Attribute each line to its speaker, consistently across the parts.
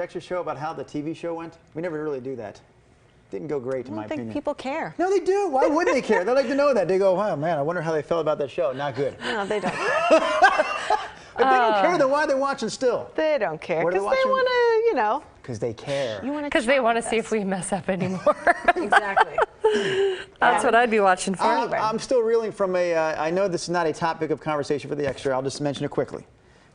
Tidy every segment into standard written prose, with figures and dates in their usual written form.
Speaker 1: Extra show about how the TV show went? We never really do that. Didn't go great in my opinion.
Speaker 2: I don't think people care.
Speaker 1: No, they do. Why wouldn't they care? They like to know that. They go, oh man, I wonder how they felt about that show. Not good.
Speaker 2: No, they don't.
Speaker 1: If they don't care, then why are they watching still?
Speaker 2: They don't care
Speaker 1: What are they
Speaker 2: because they
Speaker 1: watching?
Speaker 2: want to, you know.
Speaker 1: Because they care.
Speaker 3: Because they want to see if we mess up anymore.
Speaker 2: Exactly.
Speaker 3: That's what I'd be watching for.
Speaker 1: I'm still reeling from I know this is not a topic of conversation for the Extra. I'll just mention it quickly.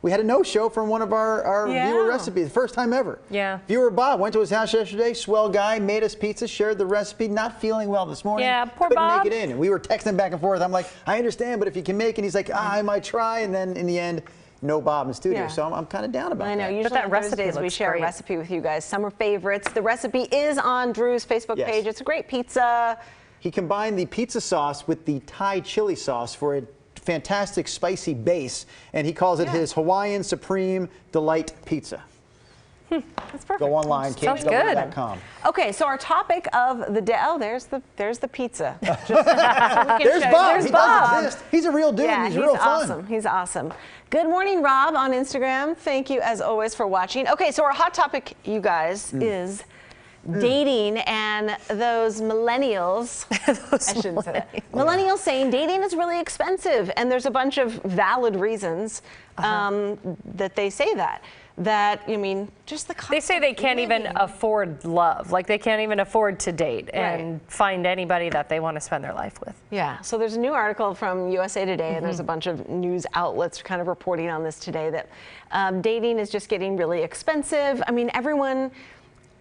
Speaker 1: We had a no-show from one of our viewer recipes, the first time ever.
Speaker 3: Yeah.
Speaker 1: Viewer Bob went to his house yesterday, swell guy, made us pizza, shared the recipe, not feeling well this morning.
Speaker 3: Yeah, poor
Speaker 1: Couldn't
Speaker 3: Bob.
Speaker 1: make it in. And we were texting back and forth. I'm like, I understand, but if you can make it, he's like, I might try. And then in the end, no Bob in studio.
Speaker 2: Yeah.
Speaker 1: So I'm kind of down about that.
Speaker 2: I know.
Speaker 1: That.
Speaker 2: Usually
Speaker 3: that
Speaker 2: on
Speaker 3: recipe
Speaker 2: Thursdays we
Speaker 3: looks
Speaker 2: share
Speaker 3: great.
Speaker 2: a recipe with you guys. Summer favorites. The recipe is on Drew's Facebook
Speaker 1: Yes.
Speaker 2: page. It's a great pizza.
Speaker 1: He combined the pizza sauce with the Thai chili sauce for a fantastic spicy base, and he calls it his Hawaiian Supreme Delight Pizza.
Speaker 2: That's perfect.
Speaker 1: Go online,
Speaker 3: Sounds good.
Speaker 1: KW.com.
Speaker 2: Okay, so our topic of the day. Oh, there's the pizza.
Speaker 1: There's Bob.
Speaker 2: There's
Speaker 1: He
Speaker 2: Bob.
Speaker 1: doesn't exist. He's a real dude.
Speaker 2: Yeah,
Speaker 1: he's real fun.
Speaker 2: awesome. He's awesome. Good morning, Rob, on Instagram. Thank you, as always, for watching. Okay, so our hot topic, you guys, is dating and those millennials. I shouldn't say that. Millennials saying dating is really expensive, and there's a bunch of valid reasons that they say that. That, I mean, just the cost.
Speaker 3: They say they can't even afford love. Like they can't even afford to date and find anybody that they want to spend their life with.
Speaker 2: Yeah, so there's a new article from USA Today, and there's a bunch of news outlets kind of reporting on this today that dating is just getting really expensive. I mean, everyone,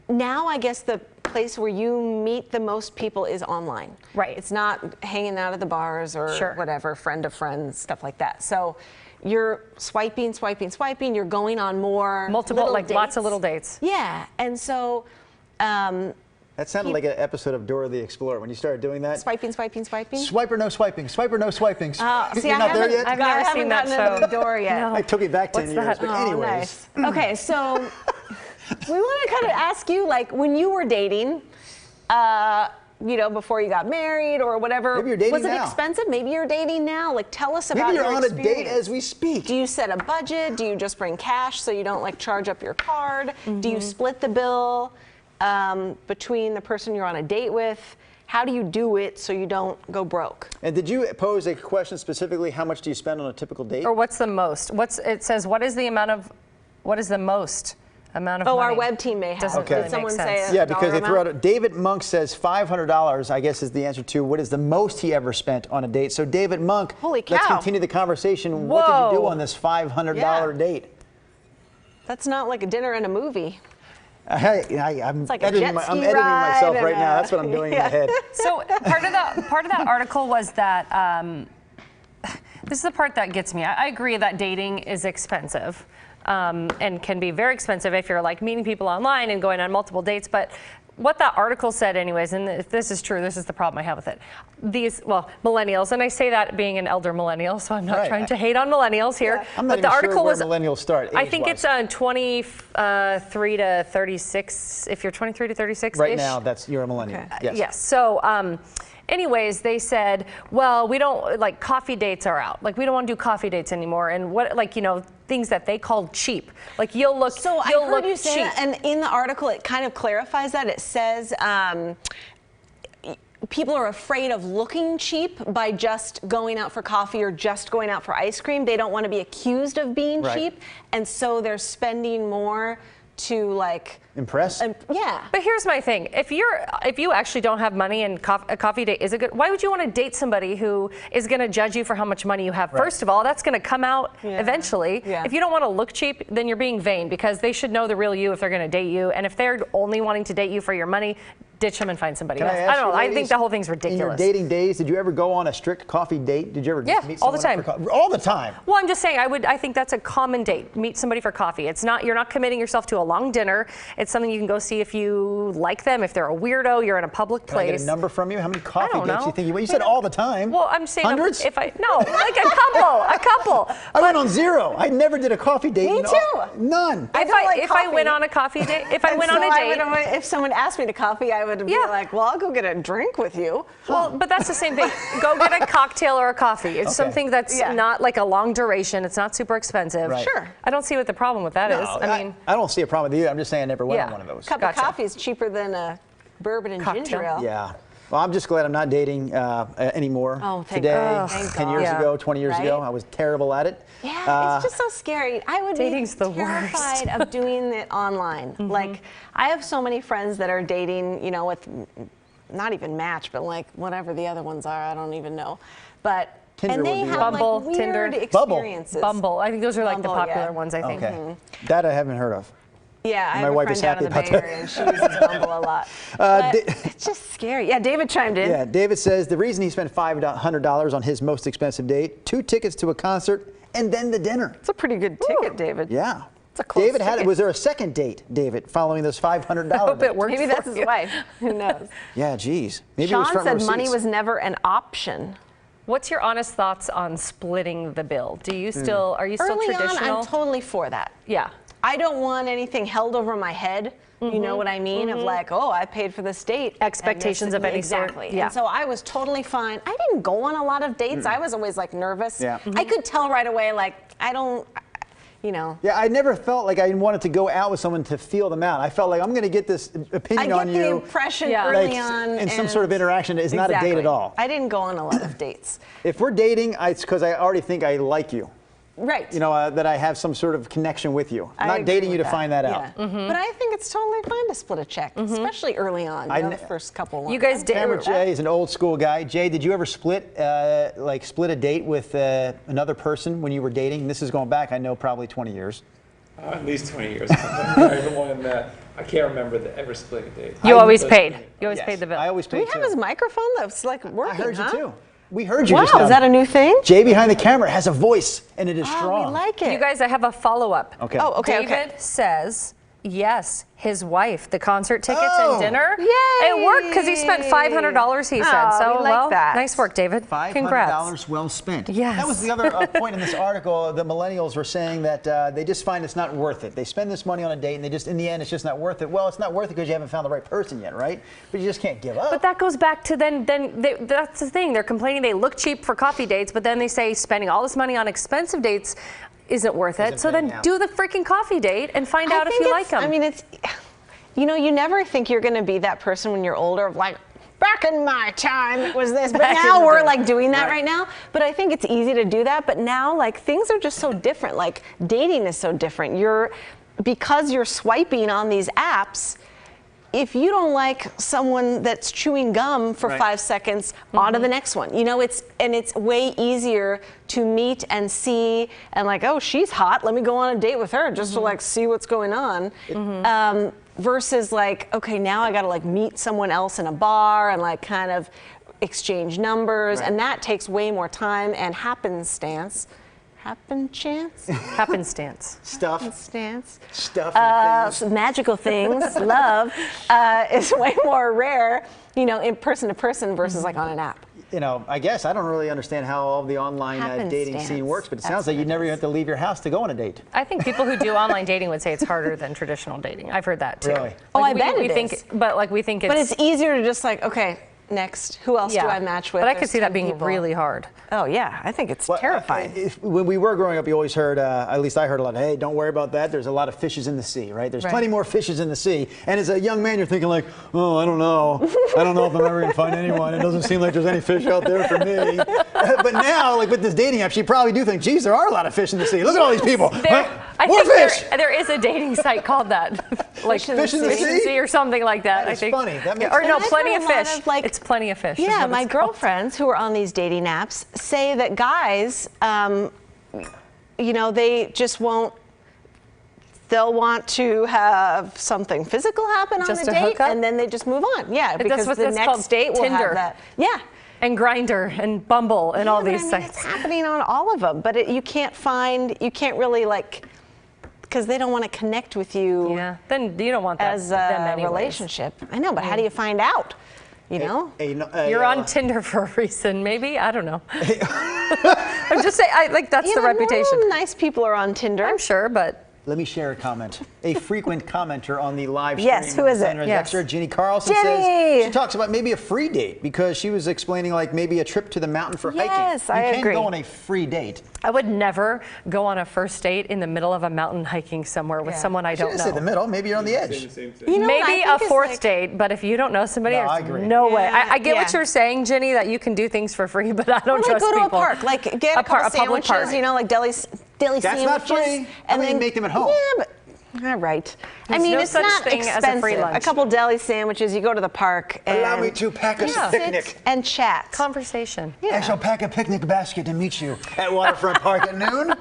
Speaker 2: now I guess the place where you meet the most people is online.
Speaker 3: Right.
Speaker 2: It's not hanging out at the bars or whatever, friend of friends, stuff like that. So you're swiping, you're going on more
Speaker 3: Multiple, like
Speaker 2: dates.
Speaker 3: lots of little dates.
Speaker 2: Yeah, and so
Speaker 1: That sounded like an episode of Dora the Explorer when you started doing that.
Speaker 2: swiping.
Speaker 1: Swiper, no swiping. Swiper, no swiping.
Speaker 2: See,
Speaker 1: You're not there yet?
Speaker 3: I've never seen that
Speaker 2: gotten into
Speaker 3: show.
Speaker 2: the door yet.
Speaker 3: No.
Speaker 1: I took it back 10
Speaker 3: What's
Speaker 1: years,
Speaker 3: that?
Speaker 1: but
Speaker 2: Oh,
Speaker 1: anyways.
Speaker 2: nice. Okay, so we want to kind of ask you, like, when you were dating, you know, before you got married or whatever.
Speaker 1: Maybe you're dating
Speaker 2: was it
Speaker 1: now.
Speaker 2: expensive? Maybe you're dating now. Like, tell us about
Speaker 1: Maybe
Speaker 2: your
Speaker 1: you're on a
Speaker 2: experience.
Speaker 1: date as we speak.
Speaker 2: Do you set a budget? Do you just bring cash so you don't like charge up your card? Do you split the bill between the person you're on a date with? How do you do it so you don't go broke?
Speaker 1: And did you pose a question specifically, how much do you spend on a typical date?
Speaker 3: Or what's the most? It says, what is the most amount of money?
Speaker 2: Our web team may have.
Speaker 3: Doesn't
Speaker 2: Did
Speaker 3: really
Speaker 2: someone
Speaker 3: make
Speaker 2: say
Speaker 3: sense.
Speaker 2: a
Speaker 1: Yeah, because they
Speaker 2: dollar
Speaker 1: threw
Speaker 2: amount?
Speaker 1: out. David Monk says $500, I guess is the answer to what is the most he ever spent on a date. So David Monk,
Speaker 2: Holy
Speaker 1: let's
Speaker 2: cow.
Speaker 1: continue the conversation. What did you do
Speaker 3: Whoa.
Speaker 1: on this $500 date?
Speaker 2: That's not like a dinner and a movie.
Speaker 1: I'm
Speaker 2: like a
Speaker 1: editing,
Speaker 2: jet ski
Speaker 1: I'm editing
Speaker 2: ride
Speaker 1: myself
Speaker 2: and
Speaker 1: right now.
Speaker 2: a-
Speaker 1: That's what I'm doing in my head.
Speaker 3: So part of that article was that this is the part that gets me. I agree that dating is expensive and can be very expensive if you're like meeting people online and going on multiple dates. But what that article said anyways, and if this is true, this is the problem I have with it. Millennials, and I say that being an elder millennial, so I'm not trying to hate on millennials here.
Speaker 1: I'm not
Speaker 3: but the
Speaker 1: even
Speaker 3: article
Speaker 1: sure where
Speaker 3: was
Speaker 1: millennials start.
Speaker 3: I think it's on 23 to 36. If you're 23 to 36
Speaker 1: right now, you're a millennial.
Speaker 2: Okay.
Speaker 1: Yes.
Speaker 3: So anyways, they said, well, we don't, like, coffee dates are out. Like, we don't want to do coffee dates anymore. And what, like, you know, things that they call cheap. Like, you'll look
Speaker 2: So I heard you say that, and in the article it kind of clarifies that. It says people are afraid of looking cheap by just going out for coffee or just going out for ice cream. They don't want to be accused of being cheap, and so they're spending more to like
Speaker 1: impress.
Speaker 2: Yeah.
Speaker 3: But here's my thing: if you actually don't have money and a coffee date is a good, why would you want to date somebody who is going to judge you for how much money you have? First of all, that's going to come out eventually. If you don't want to look cheap, then you're being vain, because they should know the real you if they're going to date you. And if they're only wanting to date you for your money, ditch them and find somebody else. I don't know. I think the whole thing's ridiculous.
Speaker 1: In your dating days, did you ever go on a strict coffee date? Did you ever meet someone
Speaker 3: all the time.
Speaker 1: All the time.
Speaker 3: Well, I'm just saying, I think that's a common date. Meet somebody for coffee. It's not, you're not committing yourself to a long dinner. It's something you can go see if you like them. If they're a weirdo, you're in a public place.
Speaker 1: Can I get a number from you? How many coffee
Speaker 3: don't
Speaker 1: dates
Speaker 3: know.
Speaker 1: you think you said all the time.
Speaker 3: Well, I'm saying
Speaker 1: hundreds.
Speaker 3: like a couple.
Speaker 1: I went on zero. I never did a coffee date.
Speaker 2: Me too.
Speaker 1: None.
Speaker 3: If I went on a coffee date, if I went on a date,
Speaker 2: if someone asked me to coffee, I would be like, well, I'll go get a drink with you.
Speaker 3: Well, but that's the same thing. Go get a cocktail or a coffee. It's something that's not like a long duration. It's not super expensive.
Speaker 1: Right.
Speaker 2: Sure.
Speaker 3: I don't see what the problem with that is. I mean,
Speaker 1: I don't see a problem with you. I'm just saying I never went on one of those.
Speaker 2: A cup of coffee is cheaper than a bourbon and ginger ale.
Speaker 1: Yeah. Well, I'm just glad I'm not dating anymore.
Speaker 2: Oh, thank
Speaker 1: today.
Speaker 2: God. Thank
Speaker 1: 10
Speaker 2: God.
Speaker 1: years ago, 20 years ago,
Speaker 2: Right?
Speaker 1: I was terrible at it.
Speaker 2: Yeah, it's just so scary. I would
Speaker 3: Dating's
Speaker 2: be
Speaker 3: the worst.
Speaker 2: terrified of doing it online. Like, I have so many friends that are dating, you know, with not even Match, but like whatever the other ones are, I don't even know. But
Speaker 1: Tinder
Speaker 2: and they
Speaker 1: would be
Speaker 2: have
Speaker 1: one.
Speaker 3: Bumble,
Speaker 2: like weird
Speaker 3: Tinder.
Speaker 2: experiences.
Speaker 3: Bumble. I think those are like the
Speaker 2: Bumble,
Speaker 3: popular
Speaker 2: yeah.
Speaker 3: ones, I think.
Speaker 1: Okay. That I haven't heard of.
Speaker 2: Yeah, I
Speaker 1: My
Speaker 2: have
Speaker 1: wife
Speaker 2: a
Speaker 1: is
Speaker 2: friend down
Speaker 1: happy
Speaker 2: in the
Speaker 1: about
Speaker 2: Bay
Speaker 1: that.
Speaker 2: Area, and she uses Bumble a lot. But it's just scary. Yeah, David chimed in.
Speaker 1: Yeah, David says the reason he spent $500 on his most expensive date, 2 tickets to a concert, and then the dinner.
Speaker 2: It's a pretty good ticket, David.
Speaker 1: Yeah.
Speaker 2: It's a close
Speaker 1: David had
Speaker 2: ticket.
Speaker 1: Was there a second date, David, following this $500
Speaker 3: I hope
Speaker 1: date?
Speaker 3: it worked
Speaker 2: Maybe
Speaker 3: for
Speaker 2: that's his
Speaker 3: you.
Speaker 2: wife. Who knows?
Speaker 1: Yeah, geez. Maybe it was
Speaker 2: Sean
Speaker 1: front
Speaker 2: said
Speaker 1: row
Speaker 2: money
Speaker 1: seats.
Speaker 2: was never an option.
Speaker 3: What's your honest thoughts on splitting the bill? Do you still, are you still
Speaker 2: Early
Speaker 3: traditional?
Speaker 2: on, I'm totally for that.
Speaker 3: Yeah.
Speaker 2: I don't want anything held over my head. You know what I mean? Of like, oh, I paid for this date.
Speaker 3: Expectations of any sort.
Speaker 2: Exactly.
Speaker 3: Yeah.
Speaker 2: And so I was totally fine. I didn't go on a lot of dates. I was always like nervous.
Speaker 1: Yeah.
Speaker 2: I could tell right away, like, I don't, you know.
Speaker 1: Yeah, I never felt like I wanted to go out with someone to feel them out. I felt like I'm going to get this opinion
Speaker 2: I
Speaker 1: on
Speaker 2: get
Speaker 1: you.
Speaker 2: the impression
Speaker 3: Yeah.
Speaker 2: early
Speaker 1: like,
Speaker 2: on.
Speaker 1: and some sort of interaction is not a date at all.
Speaker 2: I didn't go on a lot of dates.
Speaker 1: If we're dating, it's because I already think I like you.
Speaker 2: Right.
Speaker 1: You know, that I have some sort of connection with you. I'm
Speaker 2: I
Speaker 1: not
Speaker 2: agree
Speaker 1: dating you
Speaker 2: with
Speaker 1: to find that out.
Speaker 2: Yeah. But I think it's totally fine to split a check, especially early on. You know, the first couple ones.
Speaker 3: You guys did.
Speaker 1: Camera Jay is an old school guy. Jay, did you ever split a date with another person when you were dating? This is going back, I know, probably 20 years.
Speaker 4: At least 20 years. I'm the one that I can't remember ever splitting a date.
Speaker 3: You always paid.
Speaker 4: Yes.
Speaker 3: You always paid the bill.
Speaker 1: I always
Speaker 2: Do
Speaker 1: paid
Speaker 2: we have
Speaker 1: too.
Speaker 2: his microphone that's like working?
Speaker 1: I heard you
Speaker 2: huh?
Speaker 1: too. We heard you
Speaker 2: Wow,
Speaker 1: just now.
Speaker 2: is that a new thing?
Speaker 1: Jay behind the camera has a voice, and it is
Speaker 2: Oh,
Speaker 1: strong.
Speaker 2: we like it.
Speaker 3: You guys, I have a follow-up.
Speaker 1: Okay.
Speaker 2: Oh, okay,
Speaker 3: David
Speaker 2: okay.
Speaker 3: says, yes, his wife, the concert tickets
Speaker 1: Oh.
Speaker 3: and dinner.
Speaker 2: Yay!
Speaker 3: It worked because he spent $500, he said.
Speaker 2: Oh,
Speaker 3: So,
Speaker 2: we like
Speaker 3: well,
Speaker 2: that.
Speaker 3: nice work, David. Congrats.
Speaker 1: $500 well spent.
Speaker 3: Yes.
Speaker 1: That was the other point in this article. The millennials were saying that they just find it's not worth it. They spend this money on a date, and they just, in the end, it's just not worth it. Well, it's not worth it because you haven't found the right person yet, right? But you just can't give up.
Speaker 3: But that goes back to that's the thing. They're complaining they look cheap for coffee dates, but then they say spending all this money on expensive dates isn't worth it.
Speaker 1: Isn't
Speaker 3: So
Speaker 1: paying
Speaker 3: then
Speaker 1: out.
Speaker 3: do the freaking coffee date and find out if
Speaker 2: think
Speaker 3: you
Speaker 2: it's-
Speaker 3: like them.
Speaker 2: I mean, it's, you know, you never think you're going to be that person when you're older of like, back in my time it was this, but
Speaker 3: Back in
Speaker 2: now
Speaker 3: the
Speaker 2: we're
Speaker 3: day.
Speaker 2: like doing that right now. But I think it's easy to do that. But now, like, things are just so different. Like, dating is so different. Because you're swiping on these apps, if you don't like someone that's chewing gum for
Speaker 1: Right.
Speaker 2: 5 seconds, on to the next one. You know, it's way easier to meet and see and like, oh, she's hot. Let me go on a date with her just to like see what's going on. Versus like, okay, now I got to like meet someone else in a bar and like kind of exchange numbers,
Speaker 1: Right.
Speaker 2: and that takes way more time and happenstance. Happenstance?
Speaker 1: Stuff.
Speaker 2: Stance.
Speaker 1: Stuff and things.
Speaker 2: Magical things, love, is way more rare, you know, in person to person versus like on an app.
Speaker 1: You know, I guess I don't really understand how all the online dating
Speaker 2: Happenstance.
Speaker 1: scene works, but it
Speaker 2: That's
Speaker 1: sounds like
Speaker 2: what
Speaker 1: you
Speaker 2: it
Speaker 1: never
Speaker 2: is.
Speaker 1: have to leave your house to go on a date.
Speaker 3: I think people who do online dating would say it's harder than traditional dating. I've heard that too.
Speaker 1: Really?
Speaker 2: Oh, I
Speaker 3: we,
Speaker 2: bet
Speaker 3: we
Speaker 2: it
Speaker 3: think,
Speaker 2: is.
Speaker 3: But like we think it's.
Speaker 2: But it's easier to just like, okay, next, who else do I match with?
Speaker 3: But I could
Speaker 2: There's
Speaker 3: see that
Speaker 2: 10
Speaker 3: being
Speaker 2: people.
Speaker 3: really hard.
Speaker 2: Oh yeah, I think it's
Speaker 1: Well,
Speaker 2: terrifying.
Speaker 1: When we were growing up, you always heard, at least I heard a lot, hey, don't worry about that. There's a lot of fishes in the sea, right? There's
Speaker 3: Right.
Speaker 1: plenty more fishes in the sea. And as a young man, you're thinking like, oh, I don't know. I don't know if I'm ever going to find anyone. It doesn't seem like there's any fish out there for me. But now, like with this dating app, you probably do think, geez, there are a lot of fish in the sea. Look at all these people.
Speaker 3: I
Speaker 1: More
Speaker 3: think
Speaker 1: fish.
Speaker 3: there is a dating site called that, like
Speaker 1: Fish in the Sea?
Speaker 3: or something like that.
Speaker 1: That
Speaker 3: I
Speaker 1: is
Speaker 3: think.
Speaker 1: funny. That makes
Speaker 3: or no,
Speaker 2: sense.
Speaker 3: plenty
Speaker 2: I've
Speaker 3: of
Speaker 2: heard a lot
Speaker 3: fish.
Speaker 2: of, like-
Speaker 3: It's plenty of fish. is
Speaker 2: Yeah,
Speaker 3: what
Speaker 2: my
Speaker 3: it's called.
Speaker 2: girlfriends who are on these dating apps say that guys, you know, they just won't. They'll want to have something physical happen on
Speaker 3: Just
Speaker 2: the
Speaker 3: to hook
Speaker 2: date,
Speaker 3: up?
Speaker 2: and then they just move on. Yeah,
Speaker 3: That's
Speaker 2: because
Speaker 3: what
Speaker 2: the
Speaker 3: that's
Speaker 2: next
Speaker 3: called,
Speaker 2: date will
Speaker 3: Tinder.
Speaker 2: have that. Yeah.
Speaker 3: And Grindr and Bumble and all
Speaker 2: Yeah, but
Speaker 3: these
Speaker 2: I mean,
Speaker 3: sites.
Speaker 2: It's happening on all of them, but you can't really like, because they don't want to connect with you
Speaker 3: Yeah, then you don't want that
Speaker 2: as
Speaker 3: them
Speaker 2: a
Speaker 3: anyways.
Speaker 2: relationship. I know, but how do you find out? You know?
Speaker 3: You're on Tinder for a reason, maybe. I don't know. I'm just saying, that's
Speaker 2: Yeah,
Speaker 3: the
Speaker 2: but
Speaker 3: reputation.
Speaker 2: normal nice people are on Tinder.
Speaker 3: I'm sure, but
Speaker 1: Let me share a comment. A frequent commenter on the live stream.
Speaker 2: Yes, who is it?
Speaker 3: Yes.
Speaker 1: Ginny Carlson
Speaker 2: Ginny!
Speaker 1: says she talks about maybe a free date because she was explaining like maybe a trip to the mountain for hiking.
Speaker 2: Yes, I
Speaker 1: You
Speaker 2: agree.
Speaker 1: can go on a free date.
Speaker 3: I would never go on a first date in the middle of a mountain hiking somewhere with someone I
Speaker 1: She
Speaker 3: don't
Speaker 1: didn't say the
Speaker 3: know.
Speaker 1: middle. Maybe you're on the
Speaker 4: Say
Speaker 1: edge.
Speaker 4: the same thing.
Speaker 2: You know what I
Speaker 3: Maybe
Speaker 2: think
Speaker 3: a
Speaker 2: is,
Speaker 3: fourth
Speaker 2: like-
Speaker 3: date, but if you don't know somebody,
Speaker 1: No, I
Speaker 3: there's
Speaker 1: agree.
Speaker 3: no way.
Speaker 2: Yeah,
Speaker 3: I get what
Speaker 2: yeah.
Speaker 3: you're saying, Ginny, that you can do things for free, but I don't
Speaker 2: Or like
Speaker 3: trust
Speaker 2: go to
Speaker 3: people.
Speaker 2: a park, like get a couple
Speaker 3: public
Speaker 2: sandwiches,
Speaker 3: park.
Speaker 2: you know, like deli sandwiches.
Speaker 1: That's not free. How about you make them at home?
Speaker 2: Yeah, but all right. I
Speaker 3: There's
Speaker 2: mean,
Speaker 3: no
Speaker 2: it's
Speaker 3: such
Speaker 2: not
Speaker 3: thing as a
Speaker 2: expensive.
Speaker 3: free lunch.
Speaker 2: A couple deli sandwiches. You go to the park and
Speaker 1: Allow me to pack a
Speaker 2: sit
Speaker 1: picnic.
Speaker 2: and chat.
Speaker 3: Conversation.
Speaker 1: I shall pack a picnic basket to meet you at Waterfront Park at noon.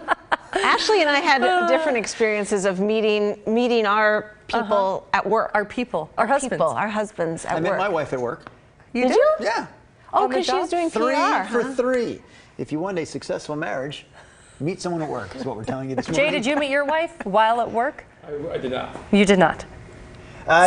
Speaker 2: Ashley and I had different experiences of meeting our people at work.
Speaker 3: Our people, our husbands.
Speaker 2: Our husbands at
Speaker 1: I met
Speaker 2: work.
Speaker 1: my wife at work.
Speaker 3: You
Speaker 2: Did you?
Speaker 1: Yeah.
Speaker 2: Oh,
Speaker 3: On the
Speaker 2: because she was
Speaker 3: job?
Speaker 2: doing
Speaker 1: Three
Speaker 2: PR.
Speaker 1: for
Speaker 2: huh?
Speaker 1: three. If you want a successful marriage, meet someone at work is what we're telling you this
Speaker 3: Jay,
Speaker 1: morning.
Speaker 3: did you meet your wife while at work?
Speaker 4: I did not.
Speaker 3: You did not.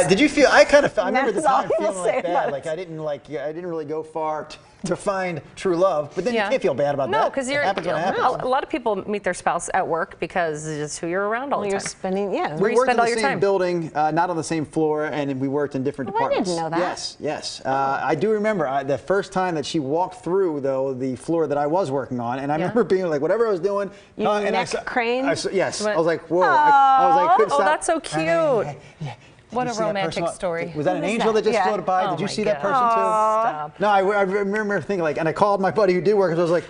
Speaker 1: Did you feel? I kind of. I remember the
Speaker 2: That's all
Speaker 1: time
Speaker 2: he'll
Speaker 1: feeling
Speaker 2: say
Speaker 1: like
Speaker 2: about
Speaker 1: bad.
Speaker 2: it.
Speaker 1: Like I didn't really go far to find true love. But then
Speaker 3: Yeah.
Speaker 1: you can't feel bad about that.
Speaker 3: No, because
Speaker 1: It
Speaker 3: you're.
Speaker 1: happens when it happens.
Speaker 3: A lot of people meet their spouse at work because it's who you're around all
Speaker 2: Well,
Speaker 3: the
Speaker 2: you're
Speaker 3: time.
Speaker 2: spending, yeah.
Speaker 3: Where
Speaker 1: We
Speaker 3: you
Speaker 1: worked
Speaker 3: spend
Speaker 1: in
Speaker 3: all
Speaker 1: the
Speaker 3: your
Speaker 1: same
Speaker 3: time.
Speaker 1: building, not on the same floor, and we worked in different
Speaker 2: Oh, I didn't
Speaker 1: departments.
Speaker 2: know that.
Speaker 1: Yes. I do remember the first time that she walked through, though, the floor that I was working on, and I remember being like, whatever I was doing,
Speaker 2: You
Speaker 1: and
Speaker 2: neck crane?
Speaker 1: yes,
Speaker 3: Went-
Speaker 1: I was like, whoa. I was like, couldn't
Speaker 3: Oh,
Speaker 1: stop.
Speaker 3: that's so
Speaker 1: And then,
Speaker 3: cute.
Speaker 1: yeah. Did
Speaker 3: What
Speaker 1: you
Speaker 3: a
Speaker 1: see that
Speaker 3: romantic
Speaker 1: person?
Speaker 3: story.
Speaker 1: Was that an
Speaker 2: Who is
Speaker 1: angel
Speaker 2: that?
Speaker 1: that just
Speaker 2: Yeah.
Speaker 1: floated by?
Speaker 3: Oh
Speaker 1: Did you
Speaker 3: my
Speaker 1: see that
Speaker 3: God.
Speaker 1: person too?
Speaker 3: Stop.
Speaker 1: No, I remember thinking like, and I called my buddy who did work, and I was like,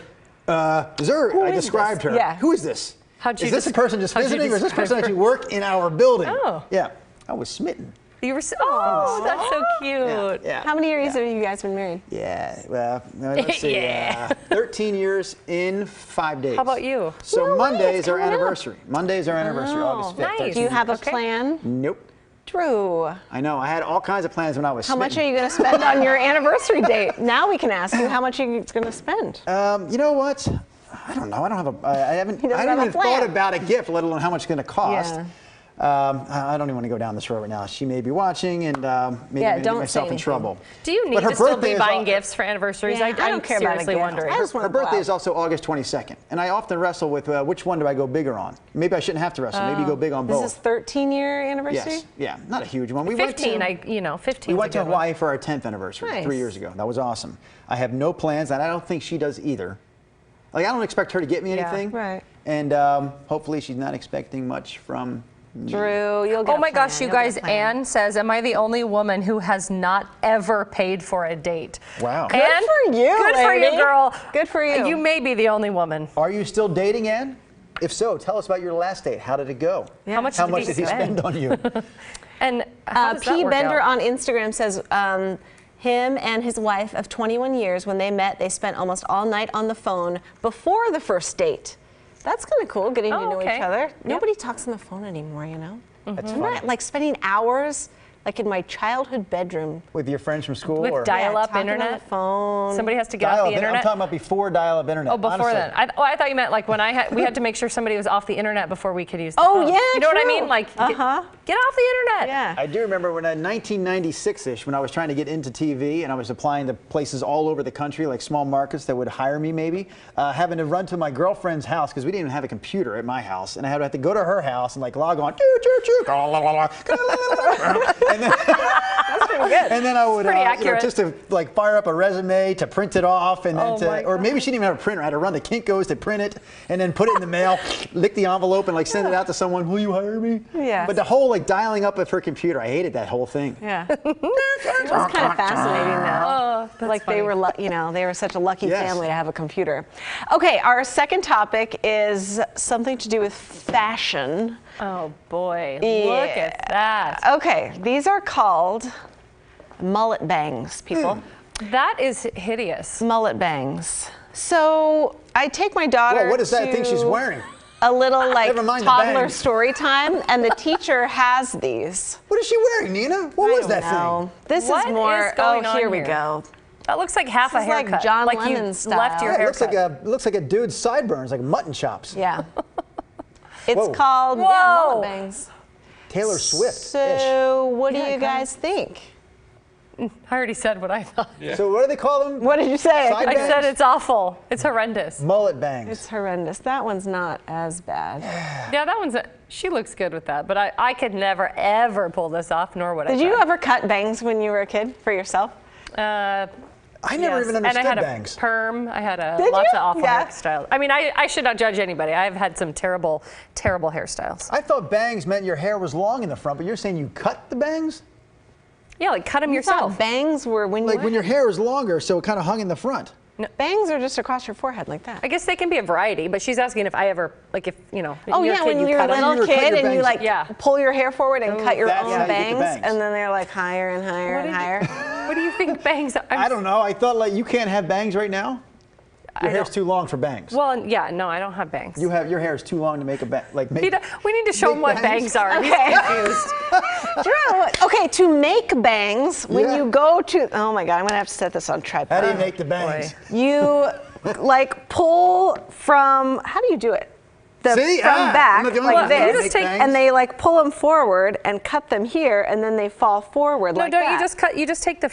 Speaker 1: is there? I
Speaker 2: is
Speaker 1: described
Speaker 2: this?
Speaker 1: her.
Speaker 2: Yeah.
Speaker 1: Who is this?
Speaker 3: How'd you
Speaker 1: Is this a
Speaker 3: descri-
Speaker 1: person just
Speaker 3: how'd you
Speaker 1: visiting, or is this
Speaker 3: describe
Speaker 1: person
Speaker 3: her?
Speaker 1: actually work in our building?
Speaker 3: Oh.
Speaker 1: Yeah, I was smitten.
Speaker 3: You were. Oh, that's so cute.
Speaker 1: Yeah.
Speaker 2: How many years have you guys been married?
Speaker 1: Yeah, well, let's see.
Speaker 3: Yeah.
Speaker 1: 13 years in 5 days.
Speaker 3: How about you?
Speaker 1: So
Speaker 2: No way,
Speaker 1: Monday's
Speaker 2: it's
Speaker 1: our
Speaker 2: coming up.
Speaker 1: anniversary. Monday's our anniversary, August 5th.
Speaker 3: nice.
Speaker 1: 13
Speaker 2: Do you have a
Speaker 3: Okay.
Speaker 2: plan?
Speaker 1: Nope.
Speaker 2: Drew,
Speaker 1: I know. I had all kinds of plans when I was
Speaker 2: how much are
Speaker 1: smitten.
Speaker 2: you going to spend on your anniversary date? Now we can ask you how much you're going to spend.
Speaker 1: You know what? I don't know. I don't have a. I haven't.
Speaker 2: He doesn't
Speaker 1: I haven't
Speaker 2: have a
Speaker 1: even thought
Speaker 2: plan.
Speaker 1: about a gift, let alone how much it's going to cost.
Speaker 2: Yeah.
Speaker 1: I don't even want to go down this road right now. She may be watching, and maybe
Speaker 2: Yeah,
Speaker 1: I'm going to get
Speaker 2: don't say
Speaker 1: myself in
Speaker 2: anything.
Speaker 1: trouble.
Speaker 3: Do you need
Speaker 1: But her
Speaker 3: to still
Speaker 1: birthday
Speaker 3: be
Speaker 1: is
Speaker 3: buying
Speaker 1: al-
Speaker 3: gifts for anniversaries?
Speaker 2: Yeah, I
Speaker 3: I'm
Speaker 2: don't care about a
Speaker 3: seriously
Speaker 2: gift.
Speaker 3: wondering.
Speaker 2: I just want
Speaker 1: Her
Speaker 2: to go
Speaker 1: birthday
Speaker 2: out.
Speaker 1: is also August 22nd, and I often wrestle with which one do I go bigger on. Maybe I shouldn't have to wrestle. Maybe go big on
Speaker 2: This
Speaker 1: both.
Speaker 2: is 13-year anniversary?
Speaker 1: Yes, yeah, not a huge one. We
Speaker 3: 15.
Speaker 1: went to,
Speaker 3: 15.
Speaker 1: we went to Hawaii for our 10th anniversary
Speaker 2: Nice.
Speaker 1: 3 years ago. That was awesome. I have no plans, and I don't think she does either. Like I don't expect her to get me
Speaker 3: Yeah,
Speaker 1: anything.
Speaker 2: right.
Speaker 1: And hopefully she's not expecting much from me.
Speaker 2: Drew, you'll get
Speaker 3: Oh
Speaker 2: a
Speaker 3: my
Speaker 2: plan.
Speaker 3: gosh, you
Speaker 2: You'll get a
Speaker 3: guys,
Speaker 2: plan.
Speaker 3: Anne says, am I the only woman who has not ever paid for a date?
Speaker 1: Wow.
Speaker 2: Good
Speaker 3: Anne,
Speaker 2: for you,
Speaker 3: Good for
Speaker 2: lady.
Speaker 3: you, girl.
Speaker 2: Good for you.
Speaker 3: You may be the only woman.
Speaker 1: Are you still dating, Ann? If so, tell us about your last date. How did it go?
Speaker 2: Yeah.
Speaker 3: How much
Speaker 1: How
Speaker 3: did
Speaker 1: much
Speaker 3: he
Speaker 1: did he
Speaker 3: spend?
Speaker 1: spend on you?
Speaker 3: And how does that
Speaker 2: P.
Speaker 3: work
Speaker 2: Bender
Speaker 3: out?
Speaker 2: on Instagram says him and his wife of 21 years, when they met, they spent almost all night on the phone before the first date. That's kind of cool, getting to
Speaker 3: Oh,
Speaker 2: know
Speaker 3: okay.
Speaker 2: each other.
Speaker 3: Yep.
Speaker 2: Nobody talks on the phone anymore, you know?
Speaker 1: That's
Speaker 2: I'm
Speaker 1: funny.
Speaker 2: not like spending hours like in my childhood bedroom.
Speaker 1: With your friends from school?
Speaker 3: With
Speaker 1: or
Speaker 3: dial-up
Speaker 2: talking
Speaker 3: internet?
Speaker 2: on the phone.
Speaker 3: Somebody has to get off
Speaker 1: dial-up
Speaker 3: the
Speaker 1: internet?
Speaker 3: internet?
Speaker 1: I'm talking about before dial-up internet.
Speaker 3: Oh, before
Speaker 1: honestly.
Speaker 3: then. I thought you meant like when we had to make sure somebody was off the internet before we could use the
Speaker 2: Oh,
Speaker 3: phone.
Speaker 2: yeah,
Speaker 3: You know what I
Speaker 2: true.
Speaker 3: mean? Like,
Speaker 2: Uh-huh.
Speaker 3: get off the internet.
Speaker 2: Yeah.
Speaker 1: I do remember when in 1996-ish, when I was trying to get into TV and I was applying to places all over the country, like small markets that would hire me maybe, having to run to my girlfriend's house because we didn't even have a computer at my house, and I had to go to her house and like log on, and then,
Speaker 2: That's pretty good.
Speaker 1: and then I would,
Speaker 3: pretty accurate.
Speaker 1: just to like fire up a resume to print it off, and then
Speaker 3: Oh my
Speaker 1: or maybe she didn't even have a printer. I had to run to Kinko's to print it, and then put it in the mail, lick the envelope, and like send it out to someone. Will you hire me?
Speaker 2: Yes.
Speaker 1: But the whole like dialing up of her computer, I hated that whole thing.
Speaker 2: Yeah. It was kind of fascinating though.
Speaker 3: that's
Speaker 2: Like
Speaker 3: funny.
Speaker 2: they were, they were such a lucky
Speaker 1: Yes.
Speaker 2: family to have a computer. Okay, our second topic is something to do with fashion.
Speaker 3: Oh boy,
Speaker 2: Yeah.
Speaker 3: look at that.
Speaker 2: Okay, these are called mullet bangs, people.
Speaker 3: That is hideous.
Speaker 2: Mullet bangs. So I take my daughter
Speaker 1: Whoa, what is that
Speaker 2: to
Speaker 1: thing she's wearing?
Speaker 2: a little like
Speaker 1: Never mind the
Speaker 2: toddler
Speaker 1: bangs.
Speaker 2: story time, and the teacher has these.
Speaker 1: What is she wearing, Nina? What was
Speaker 2: I
Speaker 1: that
Speaker 2: don't know. This
Speaker 3: What
Speaker 2: is more.
Speaker 3: is going
Speaker 2: oh,
Speaker 3: on
Speaker 2: here we
Speaker 3: here?
Speaker 2: go.
Speaker 3: That looks like half
Speaker 2: This
Speaker 3: a
Speaker 2: is like
Speaker 3: haircut.
Speaker 2: John
Speaker 3: you
Speaker 2: Lennon
Speaker 3: left
Speaker 2: style.
Speaker 3: your
Speaker 1: thing?
Speaker 3: haircut.
Speaker 1: It looks like a dude's sideburns, like mutton chops.
Speaker 2: Yeah. It's
Speaker 1: Whoa.
Speaker 2: called
Speaker 3: Whoa.
Speaker 2: mullet bangs.
Speaker 1: Taylor Swift.
Speaker 2: So, what do
Speaker 3: Yeah,
Speaker 2: you
Speaker 3: kinda.
Speaker 2: guys think?
Speaker 3: I already said what I thought.
Speaker 1: So what do they call them?
Speaker 2: What did you say?
Speaker 1: Side
Speaker 3: I
Speaker 1: bangs?
Speaker 3: said it's awful. It's horrendous.
Speaker 1: Mullet bangs.
Speaker 2: It's horrendous. That one's not as bad.
Speaker 3: Yeah, that one's. She looks good with that, but I could never, ever pull this off, nor would I.
Speaker 2: Did you ever cut bangs when you were a kid for yourself?
Speaker 1: I never even understood
Speaker 3: and I had
Speaker 1: bangs.
Speaker 3: a perm. I had
Speaker 2: Did
Speaker 3: lots
Speaker 2: you?
Speaker 3: of awful
Speaker 2: Yeah.
Speaker 3: hairstyles. I mean, I should not judge anybody. I've had some terrible, terrible hairstyles.
Speaker 1: I thought bangs meant your hair was long in the front, but you're saying you cut the bangs?
Speaker 3: Yeah, like cut them
Speaker 2: You
Speaker 3: yourself.
Speaker 2: thought bangs were when
Speaker 1: Like
Speaker 2: you
Speaker 1: when your hair is longer, so it kind of hung in the front.
Speaker 2: bangs are just across your forehead like that.
Speaker 3: I guess they can be a variety, but she's asking if I ever, like, if you know.
Speaker 2: Oh
Speaker 3: you're
Speaker 2: yeah,
Speaker 3: a kid,
Speaker 2: when
Speaker 3: you
Speaker 2: you're a
Speaker 3: cut 'em.
Speaker 2: little
Speaker 1: You cut
Speaker 2: kid
Speaker 1: your
Speaker 2: and you
Speaker 1: bangs.
Speaker 2: like
Speaker 3: Yeah.
Speaker 2: pull your hair forward and cut your
Speaker 1: that's
Speaker 2: own
Speaker 1: how you get the
Speaker 2: bangs,
Speaker 1: bangs.
Speaker 2: and then they're like higher and higher and higher.
Speaker 3: What do you think bangs are?
Speaker 1: I don't know. I thought like you can't have bangs right now. Your
Speaker 3: I
Speaker 1: hair's
Speaker 3: don't-
Speaker 1: too long for bangs.
Speaker 3: Well, yeah, no, I don't have bangs.
Speaker 1: You have your hair is too long to make a bang. Like make.
Speaker 3: We need to show them
Speaker 1: Make
Speaker 3: what
Speaker 1: bangs?
Speaker 3: bangs are. He's
Speaker 2: Okay.
Speaker 3: confused.
Speaker 2: Drew, okay, to make bangs, when
Speaker 1: Yeah.
Speaker 2: you go to, oh my God, I'm gonna have to set this on
Speaker 1: How
Speaker 2: tripod.
Speaker 1: do you make the bangs?
Speaker 2: You like pull from, how do you do it?
Speaker 1: See?
Speaker 2: From
Speaker 1: I'm
Speaker 2: back,
Speaker 1: not the only
Speaker 2: like
Speaker 1: one that
Speaker 2: this,
Speaker 1: can make bangs.
Speaker 2: and they like pull them forward and cut them here, and then they fall forward
Speaker 3: No,
Speaker 2: like
Speaker 3: don't
Speaker 2: that.
Speaker 3: you just cut? You just take the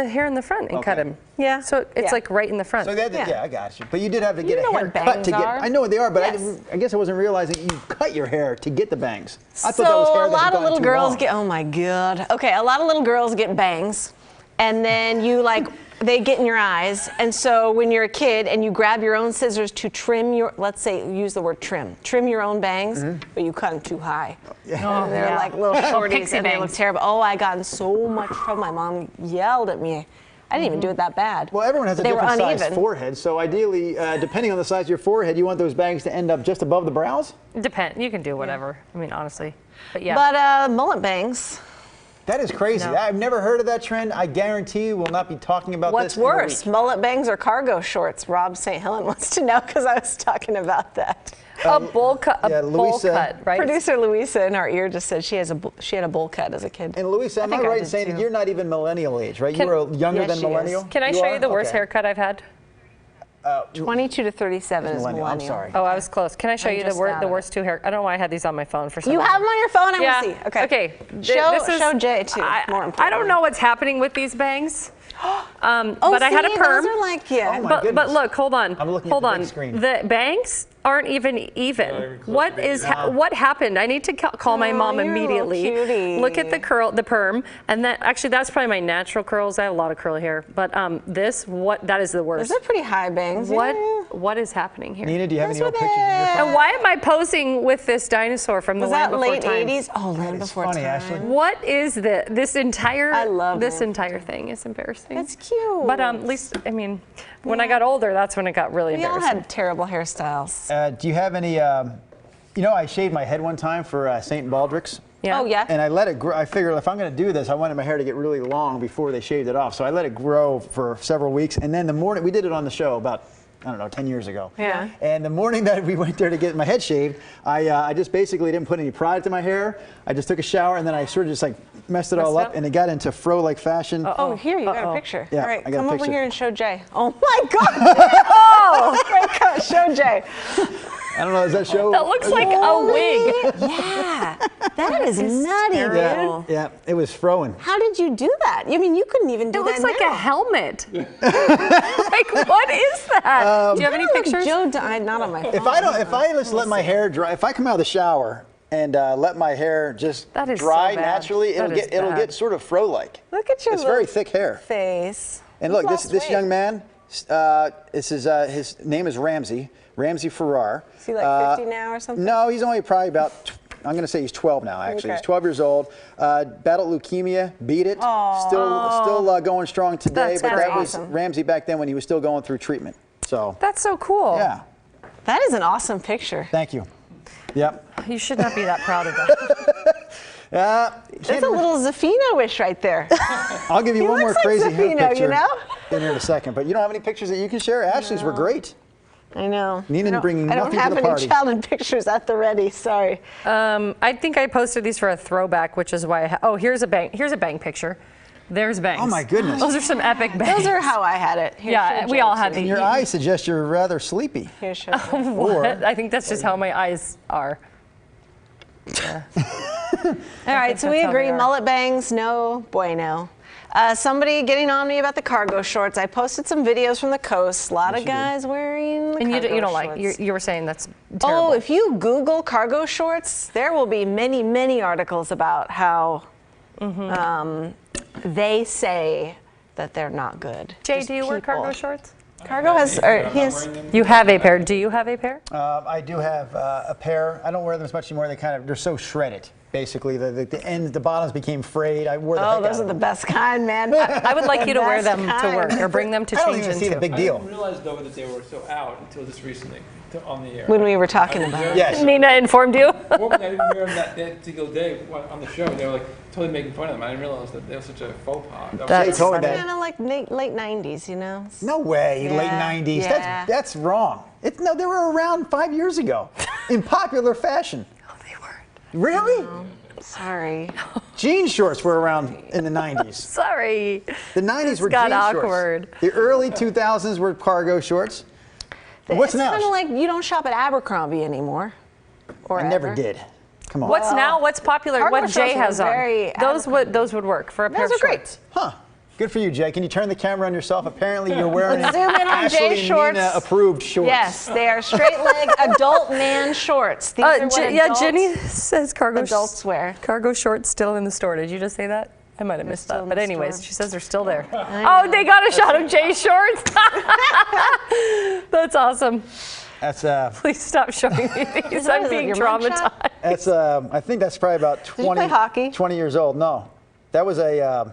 Speaker 3: hair in the front and cut
Speaker 1: Okay.
Speaker 3: them.
Speaker 2: Yeah.
Speaker 3: So it's
Speaker 2: Yeah.
Speaker 3: like right in the front.
Speaker 1: So that,
Speaker 2: Yeah.
Speaker 1: yeah, I got you. But you did have to get
Speaker 2: You
Speaker 1: a
Speaker 2: know what
Speaker 1: haircut
Speaker 2: bangs
Speaker 1: to get.
Speaker 2: are.
Speaker 1: I know what they are, but
Speaker 2: Yes.
Speaker 1: I guess I wasn't realizing you cut your hair to get the bangs. I thought
Speaker 2: So
Speaker 1: that was hair
Speaker 2: a
Speaker 1: that had
Speaker 2: lot of
Speaker 1: gotten
Speaker 2: little
Speaker 1: too
Speaker 2: girls
Speaker 1: long.
Speaker 2: get, oh my God. Okay, a lot of little girls get bangs, and then you like, they get in your eyes. And so when you're a kid and you grab your own scissors to trim your, let's say, use the word trim your own bangs, but you cut them too high. And they're
Speaker 3: yeah.
Speaker 2: like little shorties
Speaker 3: pixie
Speaker 2: and they look
Speaker 3: bangs.
Speaker 2: terrible. Oh, I got in so much trouble. My mom yelled at me. I didn't even do it that bad.
Speaker 1: Well, everyone has a
Speaker 2: They were
Speaker 1: different size
Speaker 2: uneven.
Speaker 1: forehead, so ideally, depending on the size of your forehead, you want those bangs to end up just above the brows?
Speaker 3: Depend. You can do whatever. I mean, honestly. But yeah.
Speaker 2: But mullet bangs.
Speaker 1: That is crazy.
Speaker 3: No.
Speaker 1: I've never heard of that trend. I guarantee you we'll not be talking about
Speaker 2: What's
Speaker 1: this in a
Speaker 2: worse,
Speaker 1: week.
Speaker 2: mullet bangs or cargo shorts? Rob St. Helen wants to know because I was talking about that.
Speaker 3: a bowl cut.
Speaker 1: yeah,
Speaker 3: Bowl
Speaker 1: Louisa-
Speaker 3: cut, right?
Speaker 2: Producer Louisa in our ear just said she had a bowl cut as a kid.
Speaker 1: And Louisa, am I
Speaker 2: think I
Speaker 1: right in
Speaker 2: did
Speaker 1: saying
Speaker 2: too.
Speaker 1: that you're not even millennial age, right?
Speaker 3: Can-
Speaker 1: You were younger
Speaker 2: Yes,
Speaker 1: than
Speaker 2: she is.
Speaker 1: millennial?
Speaker 3: Can I show
Speaker 1: are?
Speaker 3: you the worst
Speaker 1: Okay.
Speaker 3: haircut I've had?
Speaker 2: 22 to 37 is
Speaker 1: Millennial,
Speaker 2: millennial.
Speaker 1: I'm sorry.
Speaker 3: Oh, I was close. Can I show
Speaker 2: I'm
Speaker 3: you
Speaker 2: just
Speaker 3: the
Speaker 2: out of
Speaker 3: worst two hair? I don't know why I had these on my phone for some
Speaker 2: You
Speaker 3: reason.
Speaker 2: have them on your phone? I
Speaker 3: Yeah.
Speaker 2: want to see. Okay.
Speaker 3: Okay.
Speaker 2: Show Jay too. More important.
Speaker 3: I don't know what's happening with these bangs.
Speaker 2: Oh,
Speaker 3: but I had a
Speaker 2: see,
Speaker 3: perm.
Speaker 2: Those are like, yeah.
Speaker 1: Oh my
Speaker 3: But
Speaker 1: goodness.
Speaker 3: look, hold on.
Speaker 1: I'm looking at
Speaker 3: hold
Speaker 1: the
Speaker 3: on.
Speaker 1: big screen.
Speaker 3: The bangs aren't even.
Speaker 4: even close
Speaker 3: What
Speaker 4: to
Speaker 3: is
Speaker 4: being
Speaker 3: what happened? I need to call my
Speaker 2: Oh,
Speaker 3: mom
Speaker 2: you're a little
Speaker 3: immediately.
Speaker 2: cutie.
Speaker 3: Look at the perm, and that actually that's probably my natural curls. I have a lot of curly hair, but that is the worst.
Speaker 2: Those are pretty high bangs.
Speaker 3: What
Speaker 2: Yeah.
Speaker 3: what is happening here?
Speaker 1: Nina, do you have any
Speaker 2: What's
Speaker 1: old
Speaker 2: with
Speaker 1: pictures of your
Speaker 2: it?
Speaker 1: phone?
Speaker 3: And why am I posing with this dinosaur from
Speaker 2: Was
Speaker 3: the Land
Speaker 2: that
Speaker 3: Before
Speaker 2: late
Speaker 3: Time?
Speaker 2: 80s? Oh, Land
Speaker 1: It's
Speaker 2: Before
Speaker 1: funny,
Speaker 2: Time.
Speaker 1: Ashley.
Speaker 3: What is this entire?
Speaker 2: I love
Speaker 3: this
Speaker 2: it.
Speaker 3: entire thing is embarrassing.
Speaker 2: That's cute.
Speaker 3: But at least I mean, when I got older, that's when it got really
Speaker 2: We all
Speaker 3: embarrassing.
Speaker 2: had terrible hairstyles.
Speaker 1: Do you have any, I shaved my head one time for St. Baldrick's.
Speaker 3: Yeah.
Speaker 2: Oh, yeah?
Speaker 1: And I let it grow. I figured if I'm going to do this, I wanted my hair to get really long before they shaved it off. So I let it grow for several weeks. And then the morning, we did it on the show about, 10 years ago.
Speaker 2: Yeah.
Speaker 1: And the morning that we went there to get my head shaved, I just basically didn't put any product in my hair. I just took a shower and then I sort of just like messed it all
Speaker 3: Messed
Speaker 1: up
Speaker 3: up?
Speaker 1: and it got into fro-like fashion.
Speaker 2: Oh, here, you got a picture.
Speaker 1: Yeah,
Speaker 2: All right,
Speaker 1: I got a
Speaker 2: come over
Speaker 1: picture.
Speaker 2: here and show Jay. Oh my God. Oh, wait, come, show Jay.
Speaker 1: I don't know, does that show?
Speaker 3: That looks like a wig.
Speaker 2: Yeah, that is nutty,
Speaker 1: Yeah,
Speaker 2: dude.
Speaker 1: yeah, it was froing.
Speaker 2: How did you do that? I mean, you couldn't even do
Speaker 3: It
Speaker 2: that
Speaker 3: looks like
Speaker 2: now.
Speaker 3: a helmet. Like, what is that? Do you have any
Speaker 2: Look,
Speaker 3: pictures?
Speaker 2: Joe died not on my phone.
Speaker 1: If I just let my hair dry, if I come out of the shower and let my hair just
Speaker 3: That is
Speaker 1: dry
Speaker 3: so bad.
Speaker 1: naturally,
Speaker 3: That is
Speaker 1: it'll
Speaker 3: bad.
Speaker 1: get sort of fro-like.
Speaker 2: Look at your
Speaker 1: It's
Speaker 2: little
Speaker 1: very thick hair.
Speaker 2: face.
Speaker 1: And look,
Speaker 2: You've
Speaker 1: this
Speaker 2: lost weight.
Speaker 1: young man, his name is Ramsey Farrar.
Speaker 2: Is he like 50 now or something?
Speaker 1: No, he's only probably about. I'm going to say he's 12 now. Actually,
Speaker 2: Okay.
Speaker 1: he's 12 years old. Battled leukemia, beat it. Still going strong today.
Speaker 3: That's
Speaker 1: but that was
Speaker 2: awesome.
Speaker 1: Ramsey back then when he was still going through treatment. So
Speaker 3: That's so cool.
Speaker 1: yeah,
Speaker 2: That is an awesome picture.
Speaker 1: thank you. Yep.
Speaker 3: You should not be that proud of that.
Speaker 2: That's a little Zafino-ish right there.
Speaker 1: I'll give you
Speaker 2: He
Speaker 1: one more
Speaker 2: looks like
Speaker 1: crazy hair
Speaker 2: Zafino,
Speaker 1: picture
Speaker 2: you know?
Speaker 1: in here in a second. But you don't have any pictures that you can share? Ashley's were great.
Speaker 2: I know.
Speaker 1: Nina bringing
Speaker 2: I don't
Speaker 1: nothing to
Speaker 2: have
Speaker 1: the
Speaker 2: any
Speaker 1: party.
Speaker 2: childhood pictures at the ready. Sorry.
Speaker 3: I think I posted these for a throwback, which is why here's a bang picture. There's bangs.
Speaker 1: Oh my goodness.
Speaker 3: Those are some epic bangs.
Speaker 2: Those are how I had it. Here,
Speaker 3: Yeah,
Speaker 2: show
Speaker 3: we
Speaker 2: Jay,
Speaker 3: all had
Speaker 2: too.
Speaker 3: these.
Speaker 1: Your eyes suggest you're rather sleepy.
Speaker 2: Here, show Jay.
Speaker 1: Or
Speaker 3: I think that's just how my eyes are.
Speaker 2: All right, so we
Speaker 3: that's how
Speaker 2: agree.
Speaker 3: they are.
Speaker 2: Mullet bangs, no bueno. Somebody getting on me about the cargo shorts. I posted some videos from the coast. A lot of guys wearing the
Speaker 3: And
Speaker 2: cargo
Speaker 3: you don't
Speaker 2: shorts.
Speaker 3: like, you were saying that's terrible.
Speaker 2: Oh, if you Google cargo shorts, there will be many, many articles about how they say that they're not good.
Speaker 3: Jay,
Speaker 2: Just
Speaker 3: do you wear cargo
Speaker 2: people.
Speaker 3: shorts?
Speaker 2: Cargo has, or he has,
Speaker 3: You have a pair. Do you have a pair?
Speaker 1: I do have a pair. I don't wear them as much anymore. They're so shredded. Basically, the ends, the bottoms became frayed. I wore the heck
Speaker 2: oh, those
Speaker 1: out
Speaker 2: are
Speaker 1: of
Speaker 2: the
Speaker 1: them.
Speaker 2: best kind, man.
Speaker 3: I would like you to wear
Speaker 2: best
Speaker 3: them to
Speaker 2: kind.
Speaker 3: work or bring them to
Speaker 1: I don't
Speaker 3: change
Speaker 1: even see
Speaker 3: into.
Speaker 1: the big
Speaker 4: I
Speaker 1: deal.
Speaker 4: didn't realize though that they were so out until just recently on the air.
Speaker 2: When we were talking about it.
Speaker 1: Yes.
Speaker 3: Nina informed you?
Speaker 4: Well, I didn't hear them that particular day on the show. They were like totally making fun of them. I didn't realize that they were such a faux pas. That
Speaker 1: Jay
Speaker 4: was
Speaker 1: told me
Speaker 2: Kind
Speaker 1: that.
Speaker 2: of like late 90s, you know?
Speaker 1: No way, late
Speaker 2: Yeah,
Speaker 1: 90s.
Speaker 2: yeah.
Speaker 1: That's wrong. No, they were around 5 years ago in popular fashion.
Speaker 3: Oh, they weren't.
Speaker 1: Really?
Speaker 2: Sorry.
Speaker 1: Jean shorts were around in the 90s.
Speaker 3: Sorry.
Speaker 1: The 90s were
Speaker 3: got
Speaker 1: jean
Speaker 3: awkward.
Speaker 1: shorts. The early 2000s were cargo shorts. And what's
Speaker 2: it's
Speaker 1: now?
Speaker 2: kind of like you don't shop at Abercrombie anymore. Or
Speaker 1: I never
Speaker 2: ever.
Speaker 1: did. Come on.
Speaker 3: What's now? What's popular?
Speaker 2: cargo
Speaker 3: What Jay
Speaker 2: shorts are
Speaker 3: has on?
Speaker 2: very
Speaker 3: Those would work for a pair
Speaker 2: Those
Speaker 3: of
Speaker 2: are great.
Speaker 3: shorts.
Speaker 1: Huh. Good for you, Jay. Can you turn the camera on yourself? Apparently you're wearing
Speaker 2: Let's zoom in on
Speaker 1: Ashley
Speaker 2: Jay's
Speaker 1: and
Speaker 2: shorts.
Speaker 1: Nina approved shorts.
Speaker 2: Yes, they are straight leg adult man shorts. These are what
Speaker 3: Yeah,
Speaker 2: adults,
Speaker 3: Jenny says cargo
Speaker 2: adults wear.
Speaker 3: Cargo shorts still in the store. Did you just say that? I might have missed
Speaker 2: still
Speaker 3: that.
Speaker 2: in
Speaker 3: But
Speaker 2: the
Speaker 3: anyways,
Speaker 2: store.
Speaker 3: she says they're still there. Oh, they got a shot of Jay's shorts. That's awesome.
Speaker 1: That's
Speaker 3: Please stop showing me these.
Speaker 2: What
Speaker 3: I'm
Speaker 2: is it,
Speaker 3: being
Speaker 2: your mugshot?
Speaker 3: traumatized.
Speaker 1: that's I think that's probably about 20
Speaker 2: play hockey?
Speaker 1: 20 years old. No. That was a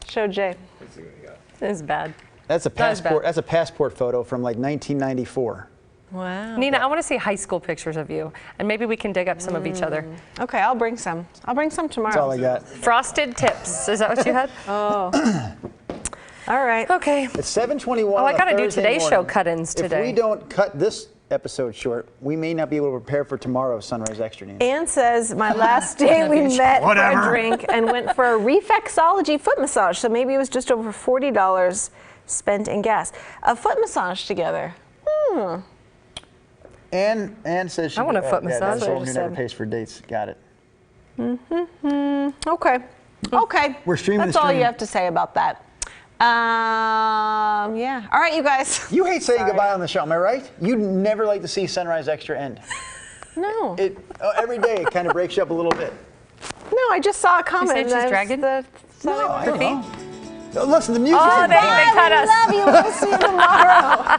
Speaker 2: Show Jay.
Speaker 4: Let's see what you got.
Speaker 3: This is bad.
Speaker 1: that's a
Speaker 3: That is bad.
Speaker 1: passport. That's a passport photo from like 1994.
Speaker 2: Wow.
Speaker 3: Nina, I want to see high school pictures of you, and maybe we can dig up some of each other.
Speaker 2: Okay, I'll bring some. I'll bring some tomorrow.
Speaker 1: That's all I got.
Speaker 3: Frosted tips. Is that what you had?
Speaker 2: All right.
Speaker 3: Okay.
Speaker 1: It's 7:21.
Speaker 3: Oh, I got to do
Speaker 1: Thursday
Speaker 3: today's show
Speaker 1: morning.
Speaker 3: cut-ins
Speaker 1: If
Speaker 3: today.
Speaker 1: we don't cut this episode short, we may not be able to prepare for tomorrow's Sunrise Extra Nina.
Speaker 2: Ann says, my last date we met for a drink and went for a reflexology foot massage. So maybe it was just over $40 spent in gas. A foot massage together.
Speaker 1: Ann says she
Speaker 3: I want a foot
Speaker 1: yeah,
Speaker 3: massage.
Speaker 1: that's
Speaker 2: That's what I
Speaker 1: who
Speaker 2: just
Speaker 1: never
Speaker 2: said.
Speaker 1: pays for dates. Got it.
Speaker 2: Okay. Okay.
Speaker 1: We're streaming
Speaker 2: That's
Speaker 1: the
Speaker 2: all
Speaker 1: stream.
Speaker 2: you have to say about that. Yeah. All right, you guys.
Speaker 1: You hate saying goodbye on the show, am I right? You never like to see Sunrise Extra end.
Speaker 2: No.
Speaker 1: Every day it kind of breaks you up a little bit.
Speaker 2: No, I just saw a comment.
Speaker 3: said she's
Speaker 2: that's
Speaker 3: dragging?
Speaker 2: the-
Speaker 1: No, I don't know. Listen, the music's
Speaker 3: Oh,
Speaker 1: in
Speaker 3: they
Speaker 1: fine.
Speaker 3: cut us.
Speaker 2: Love you. We'll see you tomorrow.